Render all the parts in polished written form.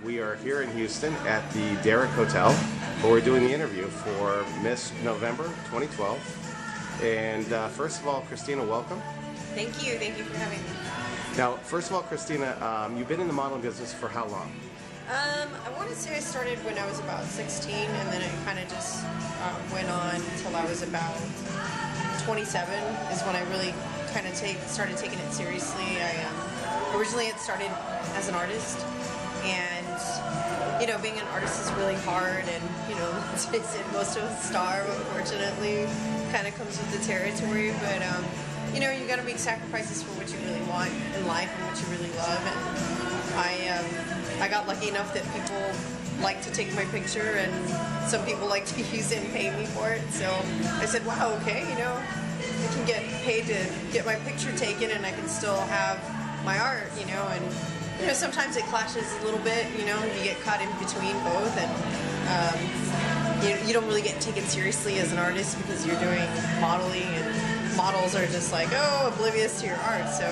We are here in Houston at the Derrick Hotel, where we're doing the interview for Miss November 2012. And first of all, Christina, welcome. Thank you for having me. Now, first of all, Christina, you've been in the modeling business for how long? I want to say I started when I was about 16, and then it kind of just went on until I was about 27 is when I really kind of started taking it seriously. I originally had started as an artist, and you know, being an artist is really hard, and you know, let's face it, most of us starve, unfortunately, kind of comes with the territory, but you know, you got to make sacrifices for what you really want in life and what you really love. And I got lucky enough that people like to take my picture, and some people like to use it and pay me for it. So I said, wow, okay, you know, I can get paid to get my picture taken, and I can still have my art, you know. And you know, sometimes it clashes a little bit, you know, you get caught in between both, and you don't really get taken seriously as an artist because you're doing modeling, and models are just like, oh, oblivious to your art. So,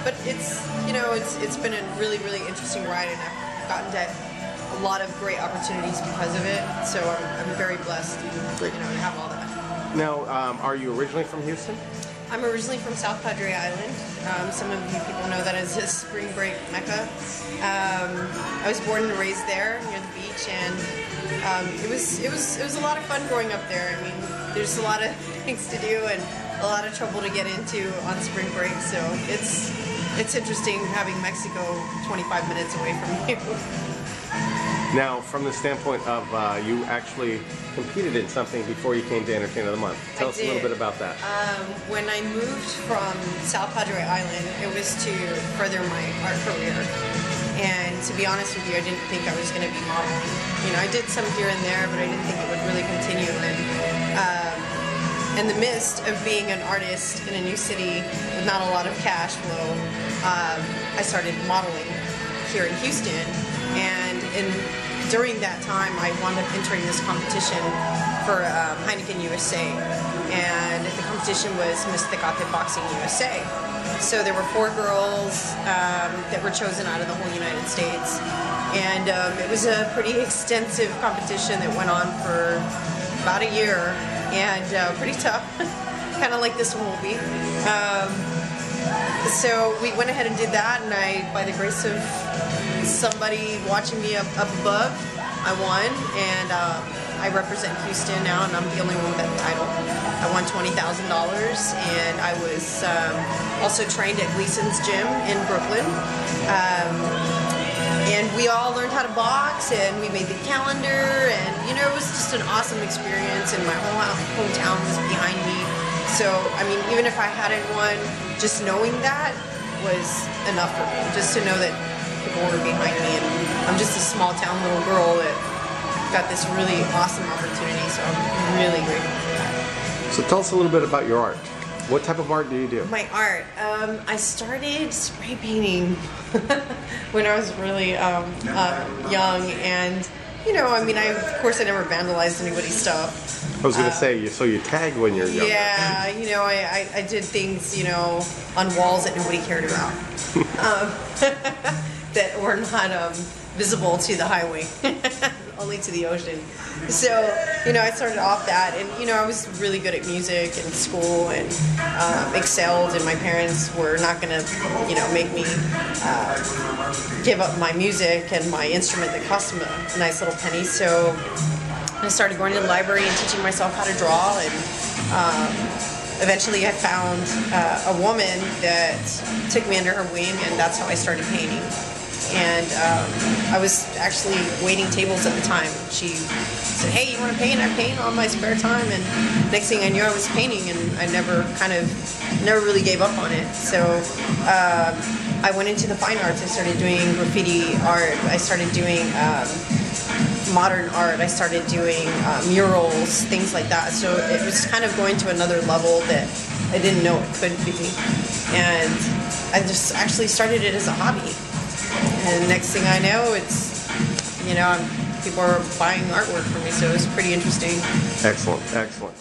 but it's, you know, it's been a really interesting ride, and I've gotten a lot of great opportunities because of it. So I'm very blessed, you know, to have all that. Now, are you originally from Houston? I'm originally from South Padre Island. Some of you people know that as a spring break mecca. I was born and raised there near the beach, and it was a lot of fun growing up there. I mean, there's a lot of things to do and a lot of trouble to get into on spring break. So it's interesting having Mexico 25 minutes away from you. Now, from the standpoint of you actually competed in something before you came to Entertainer of the Month. Tell us a little bit about that. When I moved from South Padre Island, it was to further my art career. And to be honest with you, I didn't think I was going to be modeling. You know, I did some here and there, but I didn't think it would really continue. And in the midst of being an artist in a new city with not a lot of cash flow, I started modeling here in Houston. And during that time, I wound up entering this competition for Heineken USA, and the competition was Miss Tecate Boxing USA. So there were 4 girls that were chosen out of the whole United States, and it was a pretty extensive competition that went on for about a year, and pretty tough, kind of like this one will be. So we went ahead and did that, and by the grace of somebody watching me up above, I won, and I represent Houston now, and I'm the only one with that title. I won $20,000, and I was also trained at Gleason's Gym in Brooklyn. And we all learned how to box, and we made the calendar, and you know, it was just an awesome experience, and my whole hometown was behind me. So, I mean, even if I hadn't won, just knowing that was enough for me, just to know that people were behind me, and I'm just a small town little girl that got this really awesome opportunity, so I'm really grateful for that. So tell us a little bit about your art. What type of art do you do? My art, I started spray painting when I was really young, and you know, I mean, of course I never vandalized anybody's stuff. I was going to say, so you tag when you're younger. Yeah, you know, I did things, you know, on walls that nobody cared about, that were not visible to the highway, only to the ocean. So, you know, I started off that, and you know, I was really good at music and school, and excelled, and my parents were not going to, you know, make me give up my music and my instrument that cost them a nice little penny. So I started going to the library and teaching myself how to draw, and eventually I found a woman that took me under her wing, and that's how I started painting. And I was actually waiting tables at the time. She said, hey, you want to paint? I paint on my spare time. And next thing I knew, I was painting, and I never really gave up on it. So I went into the fine arts. I started doing graffiti art. I started doing modern art. I started doing murals, things like that. So it was kind of going to another level that I didn't know it could be. And I just actually started it as a hobby. And next thing I know, it's, you know, people are buying artwork from me, so it was pretty interesting. Excellent, excellent.